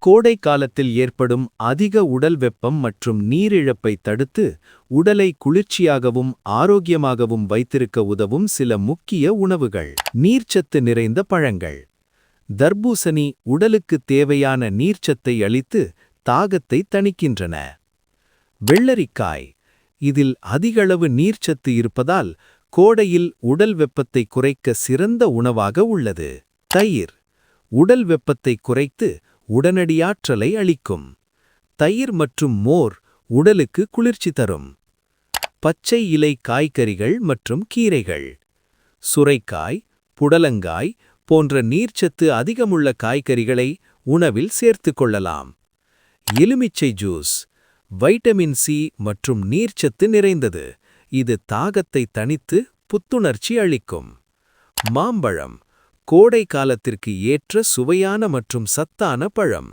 கோடை காலத்தில் ஏற்படும் அதிக உடல் வெப்பம் மற்றும் நீரிழப்பை தடுத்து உடலை குளிர்ச்சியாகவும் ஆரோக்கியமாகவும் வைத்திருக்க உதவும் சில முக்கிய உணவுகள். நீர்ச்சத்து நிறைந்த பழங்கள். தர்பூசணி உடலுக்கு தேவையான நீர்ச்சத்தை அளித்து தாகத்தை தணிக்கின்றன. வெள்ளரிக்காய் இதில் அதிகளவு நீர்ச்சத்து இருப்பதால் கோடையில் உடல் வெப்பத்தை குறைக்க சிறந்த உணவாக உள்ளது. தயிர் உடல் வெப்பத்தை குறைத்து உடனடியாற்றலை அளிக்கும். தயிர் மற்றும் மோர் உடலுக்கு குளிர்ச்சி தரும். பச்சை இலை காய்கறிகள் மற்றும் கீரைகள். சுரைக்காய், புடலங்காய் போன்ற நீர்ச்சத்து அதிகமுள்ள காய்கறிகளை உணவில் சேர்த்துக் கொள்ளலாம். எலுமிச்சை ஜூஸ் வைட்டமின் சி மற்றும் நீர்ச்சத்து நிறைந்தது. இது தாகத்தை தணித்து புத்துணர்ச்சி அளிக்கும். மாம்பழம் கோடை காலத்திற்கு ஏற்ற சுவையான மற்றும் சத்தான பழம்.